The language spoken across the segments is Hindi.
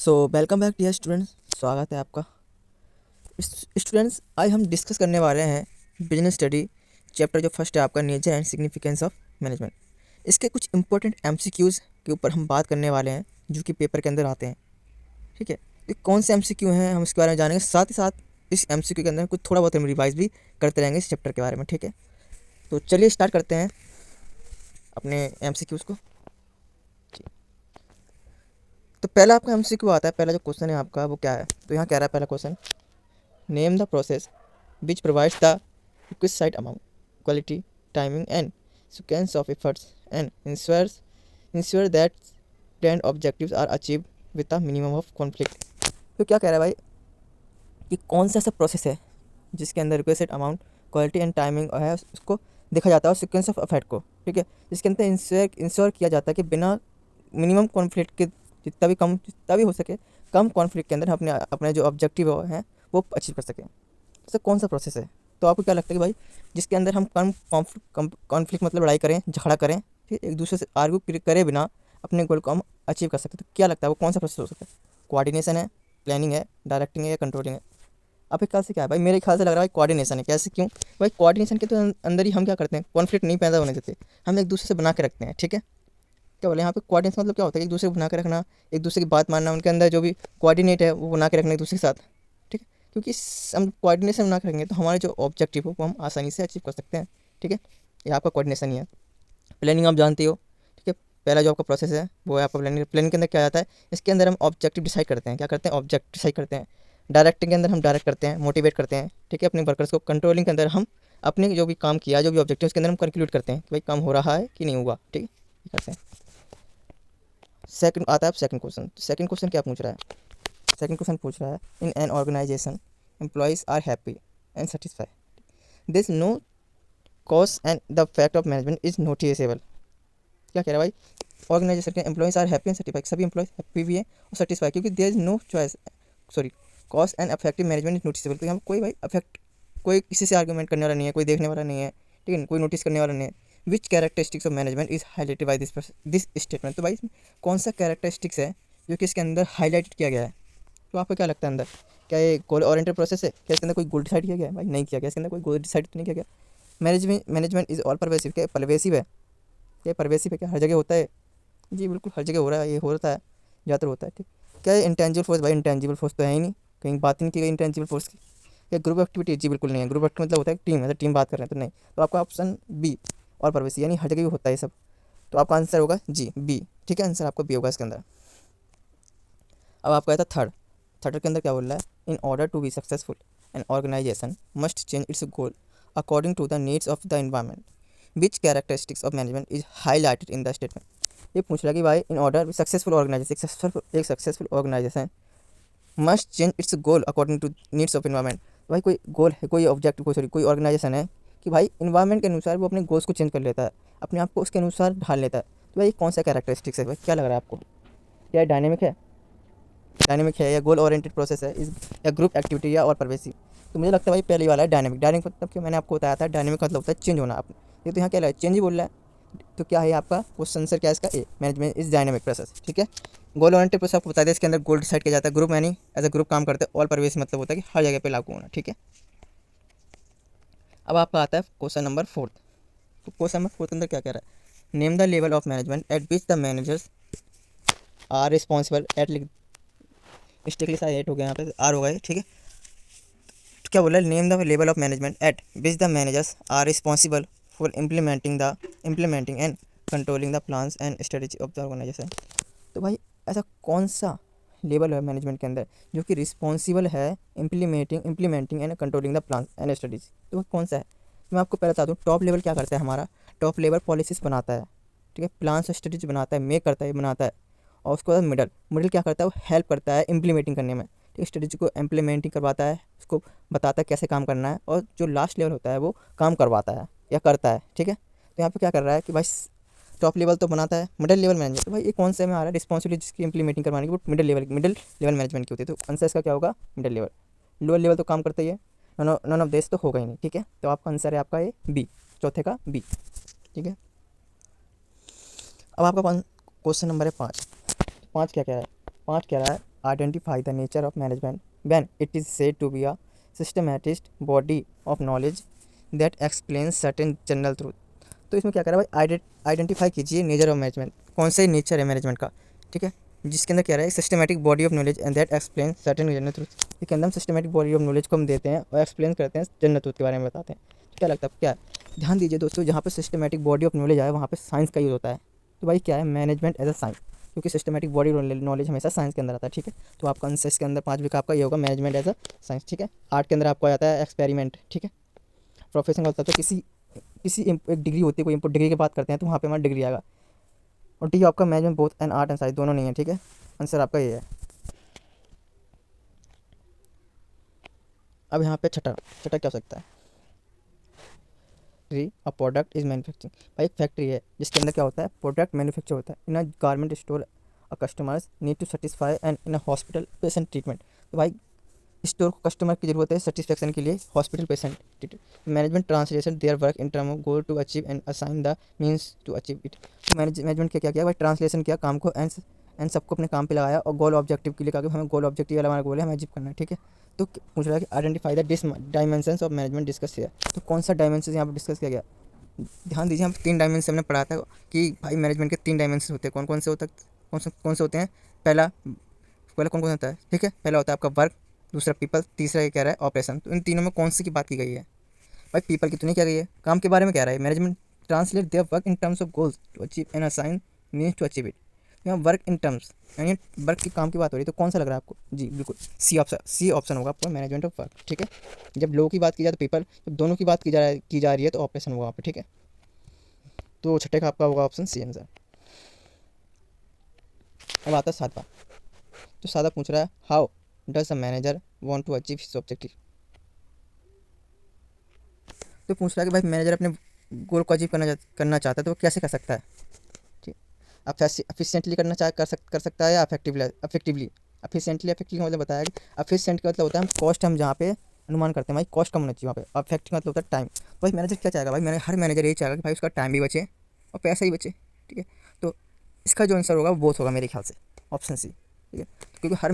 सो वेलकम बैक डियर स्टूडेंट्स, स्वागत है आपका। स्टूडेंट्स, आज हम डिस्कस करने वाले हैं बिजनेस स्टडी चैप्टर जो फर्स्ट है आपका, nature and significance of management. इसके कुछ इंपॉर्टेंट एमसीक्यूज़ के ऊपर हम बात करने वाले हैं जो कि पेपर के अंदर आते हैं। ठीक है, ये कौन से एमसीक्यू हैं हम इसके बारे में जानेंगे, साथ ही साथ इस एमसीक्यू के अंदर कुछ थोड़ा बहुत हम रिवाइज भी करते रहेंगे इस चैप्टर के बारे में। ठीक है, तो चलिए स्टार्ट करते हैं अपने एमसीक्यूज़ को। तो पहला आपका एमसीक्यू आता है, पहला जो क्वेश्चन है आपका वो क्या है, तो यहाँ कह रहा है पहला question, name the process which provides the requisite amount, quality, timing and sequence of efforts and ensure that planned objectives are achieved with a minimum of conflict। तो क्या कह रहा है भाई कि कौन सा ऐसा प्रोसेस है जिसके अंदर requested amount, quality and timing है उसको देखा जाता है, और सिक्वेंस ऑफ इफेक्ट को, ठीक है, जिसके अंदर इंश्योर किया जाता है कि बिना मिनिमम कॉन्फ्लिक्ट के जितना भी हो सके कम कॉन्फ्लिक्ट के अंदर अपने अपने जो ऑब्जेक्टिव हैं वो अचीव कर सकें। तो कौन सा प्रोसेस है? तो आपको क्या लगता है कि भाई जिसके अंदर हम कम कॉन्फ्लिक्ट मतलब लड़ाई करें, झगड़ा करें, ठीक, एक दूसरे से आर्ग्यू करे बिना अपने गोल को हम अचीव कर सकते हैं। तो क्या लगता है वो कौन सा प्रोसेस हो सकता है? कोऑर्डिनेशन है, प्लानिंग है, डायरेक्टिंग है या कंट्रोलिंग है? आपके ख्याल से क्या है भाई? मेरे ख्याल से लग रहा है कोऑर्डिनेशन है। कैसे, क्यों भाई? कोऑर्डिनेशन के तो अंदर ही हम क्या करते हैं, कॉन्फ्लिक्ट नहीं पैदा होने देते, हम एक दूसरे से बना के रखते हैं। ठीक है, क्या बोले यहाँ पे कोऑर्डिनेशन मतलब क्या होता है? एक दूसरे को बना के रखना, एक दूसरे की बात मानना, उनके अंदर जो भी कोऑर्डिनेट है वो बना के रखना एक दूसरे के साथ। ठीक है, क्योंकि हम कोऑर्डिनेशन बना के रखेंगे तो हमारे जो ऑब्जेक्टिव हो वो हम आसानी से अचीव कर सकते हैं। ठीक है, ये आपका कोऑर्डिनेशन ही है। प्लानिंग आप जानते हो, ठीक है, पहला जो आपका प्रोसेस है वो है आपका प्लानिंग। प्लानिंग के अंदर क्या आता है? इसके अंदर हम ऑब्जेक्टिव डिसाइड करते हैं। क्या करते हैं? ऑब्जेक्ट डिसाइड करते हैं। डायरेक्टिंग के अंदर हम डायरेक्ट करते हैं, मोटिवेट करते हैं, ठीक है, अपने वर्कर्स को। कंट्रोलिंग के अंदर हम अपने जो भी काम किया, जो भी ऑब्जेक्टिव उसके अंदर हम कंक्लूड करते हैं कि भाई काम हो रहा है कि नहीं हुआ। ठीक है, ये करते हैं। सेकंड आता है सेकंड क्वेश्चन। तो सेकंड क्वेश्चन क्या पूछ रहा है? सेकंड क्वेश्चन पूछ रहा है, in an organisation employees are happy and satisfied, this no cause and the fact of management is noticeable. क्या कह रहा है भाई? ऑर्गेनाइजेशन के employees are happy and satisfied, सभी एम्प्लॉयज़ हैप्पी भी हैं और सेटिस्फाइड, क्योंकि there is no choice, sorry, cause and effective management is noticeable. तो यहाँ कोई भाई अफेक्ट, कोई किसी से आर्ग्यूमेंट करने वाला नहीं है, कोई देखने वाला नहीं है, ठीक है, कोई नोटिस करने वाला नहीं है। Which characteristics of management is highlighted by this statement. तो भाई इसमें कौन सा कैरेक्टरिस्टिक्स है जो कि इसके अंदर हाईलाइट किया गया है? तो आपको क्या लगता है अंदर, क्या ये गोल ओरिएंटेड प्रोसेस है? क्या इसके अंदर कोई गोल डिसाइड किया गया है? भाई नहीं किया गया, इसके अंदर कोई गोल डिसाइड तो नहीं किया गया। मैनेजमेंट इज ऑल परवेसिव, क्या परवेसिव है? क्या परवेसिव है? क्या हर जगह होता है? जी बिल्कुल हर जगह हो रहा है, ये होता है, ज़्यादातर होता है। ठीक, क्या ये इंटेंजिबल फोर्स? भाई इंटेंजिबल फोर्स तो है ही नहीं, कहीं बात ही नहीं की गई इंटेंजिबल फोर्स की। क्या ग्रुप एक्टिविटी? जी बिल्कुल नहीं है, ग्रुप एक्टिविटी मतलब होता है टीम, मतलब टीम बात कर रहे हैं, तो नहीं। तो आपका ऑप्शन बी और परवेसिव, यानी हर जगह भी होता है ये सब। तो आपका आंसर होगा जी बी। ठीक है, आंसर आपका बी होगा इसके अंदर। अब आपका था थर्ड। थर्ड के अंदर क्या बोल रहा है? In order to be successful an organisation must change its goal according to the needs of the environment, which characteristics of management is highlighted in the statement. ये पूछ रहा है कि भाई इन ऑर्डर सक्सेसफुल ऑर्गेनाइजेशन, एक successful organisation must change its goal according to needs of environment. भाई कोई गोल है, कोई ऑब्जेक्टिव, कोई सॉरी कोई ऑर्गेनाइजेशन है कि भाई इन्वायरमेंट के अनुसार वो अपने गोल्स को चेंज कर लेता है, अपने आप को उसके अनुसार ढाल लेता है। तो भाई कौन सा कैरेक्टरिस्टिक्स है? भाई क्या लग रहा है आपको? क्या डायनेमिक है? डायनेमिक है या गोल ओरिएंटेड प्रोसेस है इस, या ग्रुप एक्टिविटी या और परवेसिव? तो मुझे लगता है भाई पहले वाला है डायनेमिक। डायनेमिक मतलब कि मैंने आपको बताया था, डायनेमिक मतलब होता है चेंज होना। आप ये तो यहाँ क्या है, चेंज ही बोल रहा है। तो क्या है आपका क्वेश्चन आंसर? क्या है इसका? ए, मैनेजमेंट इज डायनेमिक प्रोसेस। ठीक है, गोल ओरिएंटेड प्रोसेस आपको बता दें, इसके अंदर गोल डिसाइड किया जाता है, ग्रुप यानी एज अ ग्रुप काम करते हैं, ऑल परवेसिव मतलब होता है कि हर जगह पे लागू होना। ठीक है, अब आपका आता है क्वेश्चन नंबर फोर्थ। तो क्वेश्चन नंबर फोर्थ अंदर क्या कह रहा है? Name the level of management at which the managers are responsible at, mistakenly सा एट हो गया यहाँ पे, आर हो गया। ठीक है, तो क्या बोला? Name the level of management at which the managers are responsible for implementing and controlling the plans and strategy of the organisation. तो भाई ऐसा कौन सा लेवल है मैनेजमेंट के अंदर जो कि रिस्पॉन्सिबल है implementing and controlling the plan and strategy? तो वो कौन सा है? मैं आपको पहले बता दूँ, टॉप लेवल क्या करता है हमारा? टॉप लेवल पॉलिसीज़ बनाता है, ठीक है, प्लान और स्ट्रेटजी बनाता है, मेक करता है, बनाता है। और उसके बाद मिडल मिडल क्या करता है? वो हेल्प करता है इम्प्लीमेंटिंग करने में, ठीक है, स्ट्रेटजी को इम्प्लीमेंटिंग करवाता है, उसको बताता है कैसे काम करना है, और जो लास्ट लेवल होता है वो काम करवाता है या करता है। ठीक है, तो यहाँ पे क्या कर रहा है कि भाई टॉप लेवल तो बनाता है, मिडिल लेवल मैनेजमेंट। तो भाई ये कौन से में आ रहा है? रिस्पॉन्सिबिलिटी जिसकी इंप्लीमेंटिंग करवाने की वो मिडिल लेवल मैनेजमेंट की होती है। तो आंसर इसका क्या होगा? Middle level. लोअर लेवल तो काम करता ही है, नन ऑफ दिस तो होगा ही नहीं। ठीक है, तो आपका आंसर है आपका ये बी, चौथे का बी। ठीक है, अब आपका क्वेश्चन नंबर है पाँच। पाँच क्या कह रहा है? पाँच कह रहा है identify the nature of management when it is said to be a systematic body of knowledge that explains certain general truth। तो इसमें क्या करा भाई, आइडेंटिफाई कीजिए नेचर ऑफ मैनेजमेंट, कौन सा नेचर है मैनेजमेंट का, ठीक है, जिसके अंदर क्या रहा है systematic body of knowledge and that explain certain general truth. इसके अंदर हम सिस्टमेटिक बॉडी ऑफ नॉलेज को हम देते हैं और एक्सप्लेन करते हैं जनरल ट्रूथ के बारे में बताते हैं। तो क्या लगता है क्या है, ध्यान दीजिए दोस्तों, जहाँ पर सिस्टमेटिक बॉडी ऑफ नॉलेज आए वहाँ पर साइंस का यूज होता है। तो भाई क्या है मैनेजमेंट एज अ साइंस, क्योंकि सिस्टमेटिक बॉडी नॉलेज हमेशा साइंस के अंदर आता है, ठीक है। तो आपका आंसर इसके अंदर 5 का आपका ये होगा मैनेजमेंट एज अ साइंस, ठीक है। आर्ट के अंदर आपको आ जाता है एक्सपेरिमेंट, ठीक है। प्रोफेशन का होता है तो किसी एक डिग्री होती है, कोई इनपुट डिग्री की बात करते हैं तो वहाँ पे हमारा डिग्री आएगा। और डी आपका management both and art and science दोनों नहीं है, ठीक है। आंसर आपका ये है। अब यहाँ पे छठा छठा क्या हो सकता है, अ प्रोडक्ट इज मैन्युफैक्चरिंग। भाई एक फैक्ट्री है जिसके अंदर क्या होता है प्रोडक्ट मैन्युफैक्चर होता है। In a garment store a customers need to satisfy and in a hospital patient treatment. तो भाई स्टोर को कस्टमर की जरूरत है सेटिस्फेक्शन के लिए, hospital patient management translation their work in term of goal to achieve and assign the means to achieve it. Management क्या क्या किया भाई, ट्रांसलेशन किया काम को एंड सबको अपने काम पे लगाया और गोल ऑब्जेक्टिव के लिए कहा कि हमें गोल ऑब्जेक्टिव वाला हमारा गोल है, हमें अचीव करना है, ठीक है। तो पूछ रहा है कि identify the dimensions of management discuss किया। तो कौन सा डायमेंशन यहाँ पर डिस्कस किया गया, ध्यान दीजिए, हम 3 डायमेंशन हमने पढ़ा था कि भाई मैनेजमेंट के 3 डायमेंशन होते हैं। कौन कौन से होता कौन से होते हैं, पहला पहला कौन कौन होता है, ठीक है। पहला होता है आपका वर्क, दूसरा पीपल, तीसरा ये कह रहा है ऑपरेशन। तो इन तीनों में कौन सी की बात की गई है भाई, पीपल की तो नहीं कह गई है, काम के बारे में कह रहा है। Management translate their work in terms of goals to achieve and assign means to achieve it. यहाँ वर्क इन टर्म्स यानी वर्क की काम की बात हो रही है। तो कौन सा लग रहा है आपको, जी बिल्कुल सी ऑप्शन होगा आपको मैनेजमेंट ऑफ वर्क, ठीक है। जब लोगों की बात की जाए तो पीपल, जब दोनों की बात की जा रही है तो ऑपरेशन होगा वहाँ पर, ठीक है। तो छठे का आपका होगा ऑप्शन सी आंसर। अब आता है सातवां। तो सादा पूछ रहा है how does a manager want to achieve his objective. तो पूछ रहा है कि भाई मैनेजर अपने गोल को अचीव करना चाहता है तो वो कैसे कर सकता है, ठीक है। एफिशिएंटली कर सकता है या अफेक्टिवली। एफिशिएंटली मतलब बताया कि एफिशिएंट का मतलब होता है हम कॉस्ट, हम जहाँ पे अनुमान करते हैं भाई कॉस्ट कम होना चाहिए वहाँ पे। अफेक्टिव मतलब होता है टाइम। तो भाई मैनेजर क्या चाहेगा, भाई हर मैनेजर यही चाहेगा कि भाई उसका टाइम भी बचे और पैसा ही बचे, ठीक है। तो इसका जो आंसर होगा वो बोथ होगा मेरे ख्याल से, ऑप्शन सी, ठीक है। क्योंकि हर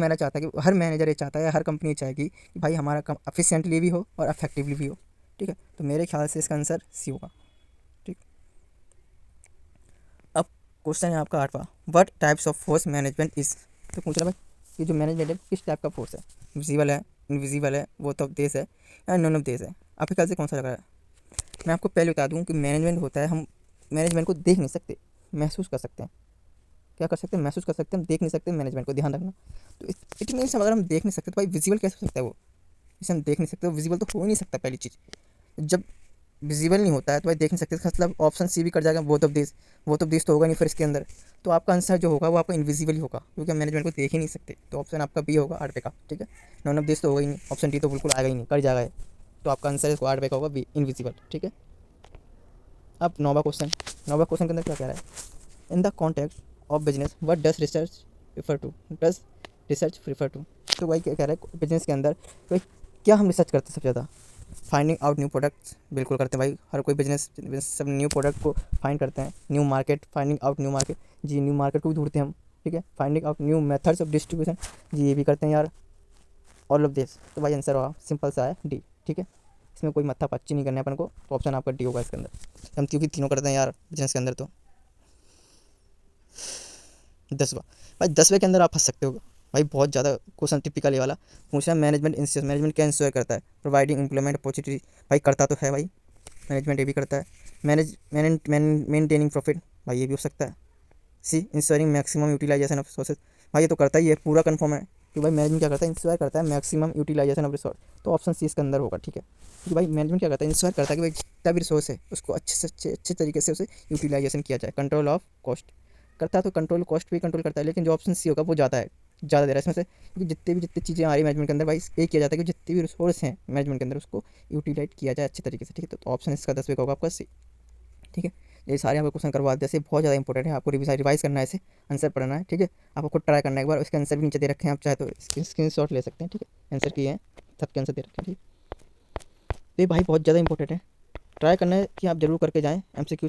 मैनेजर ये चाहता है, हर कंपनी ये चाहेगी कि भाई हमारा काम एफिशिएंटली भी हो और अफेक्टिवली भी हो, ठीक है। तो मेरे ख्याल से इसका आंसर सी होगा, ठीक। अब क्वेश्चन है आपका 8वां, what types of force management is. तो पूछ रहा भाई ये जो मैनेजमेंट है किस टाइप का फोर्स है, विजिबल है, इनविजिबल है, बोथ ऑफ दिस है या नॉन ऑफ दिस है। आपके ख्याल से कौन सा लग रहा है। मैं आपको पहले बता दूं कि मैनेजमेंट होता है, हम मैनेजमेंट को देख नहीं सकते, महसूस कर सकते हैं। क्या कर सकते हैं, महसूस कर सकते हैं, हम देख नहीं सकते मैनेजमेंट को, ध्यान रखना। तो इट मीन्स अगर हम देख नहीं सकते तो भाई विजिबल कैसे हो सकता है वो, जिसे हम देख नहीं सकते वो विजिबल तो हो ही नहीं सकता। पहली चीज़ जब विजिबल नहीं होता है तो भाई देख नहीं सकते, इसका मतलब ऑप्शन सी भी कर जाएगा, बोथ ऑफ दिस तो होगा नहीं फिर इसके अंदर। तो आपका आंसर जो होगा वो आपका इनविजिबल ही होगा, क्योंकि हम मैनेजमेंट को देख ही नहीं सकते। तो ऑप्शन आपका बी होगा 8 का, ठीक है। नॉन ऑफ दिस तो होगा ही नहीं, ऑप्शन डी तो बिल्कुल आएगा ही नहीं, कर जाएगा। तो आपका आंसर इसको 8 का होगा बी, इनविजिबल, ठीक है। अब 9वां क्वेश्चन के अंदर क्या कह रहा है, in the context of business what does research prefer to. तो भाई क्या कह रहा है बिजनेस के अंदर, तो भाई क्या हम रिसर्च करते हैं सबसे ज़्यादा, फाइंडिंग आउट न्यू प्रोडक्ट्स, बिल्कुल करते हैं भाई। हर कोई बिजनेस सब न्यू प्रोडक्ट को फाइंड करते हैं, new market, finding out new market, जी न्यू मार्केट को भी ढूंढते हैं हम, ठीक है। Finding out new methods of distribution, जी ये भी करते हैं यार, ऑल ऑफ दिस। तो भाई आंसर होगा सिंपल सा है डी, ठीक है। इसमें कोई मत्था पच्ची नहीं करना है अपन को, तो ऑप्शन आपका डी होगा इसके अंदर। हम क्योंकि तीनों करते हैं यार बिजनेस के अंदर। तो 10वां भाई, 10वें के अंदर आप फंस सकते हो भाई, बहुत ज़्यादा क्वेश्चन टिपिकल ये वाला पूछना है। मैनेजमेंट क्या इंश्योर करता है, प्रोवाइडिंग एम्प्लॉयमेंट अपॉर्चुनिटी, भाई करता तो है भाई मैनेजमेंट, ये भी करता है। मेंटेनिंग प्रॉफिट, भाई ये भी हो सकता है। C ensuring maximum utilisation of resources, भाई ये तो करता ही है, पूरा कंफर्म है कि भाई मैनेजमेंट क्या करता है, इंश्योर करता है मैक्सिमम यूटिलाइजेशन ऑफ रिसोर्स। तो ऑप्शन सी इसके अंदर होगा, ठीक है। क्योंकि भाई मैनेजमेंट क्या करता है, इंश्योर करता है कि भाई जितना भी रिसोर्स है उसको अच्छे से अच्छे तरीके से उसे यूटिलाइजेशन किया जाए। कंट्रोल ऑफ कॉस्ट करता है, तो कंट्रोल कॉस्ट भी कंट्रोल करता है। लेकिन जो ऑप्शन सी होगा वो ज़्यादा दे रहा है इसमें से, क्योंकि जितनी चीज़ें आ रही है मैनेजमेंट के अंदर भाई ये किया जाता है कि जितने भी रिसोर्स हैं मैनेजमेंट के अंदर उसको यूटिलाइज किया जाए अच्छे तरीके से, ठीक है। तो ऑप्शन इसका 10वें का होगा आपका सी, ठीक है। ये सारे आपको क्वेश्चन करवा दिया, ऐसे बहुत ज़्यादा इंपॉर्टेंट है, आपको रिवाइज करना है, ऐसे आंसर पढ़ना है, ठीक है। आपको खुद ट्राई करना है एक बार, उसके आंसर भी नीचे दे रखे हैं, आप चाहे तो स्क्रीनशॉट ले सकते हैं, ठीक है। आंसर किए हैं, सबके आंसर दे रखे हैं, ठीक है। तो ये भाई बहुत ज़्यादा इंपॉर्टेंट है, ट्राई करना है कि आप जरूर करके जाएँ एमसीक्यू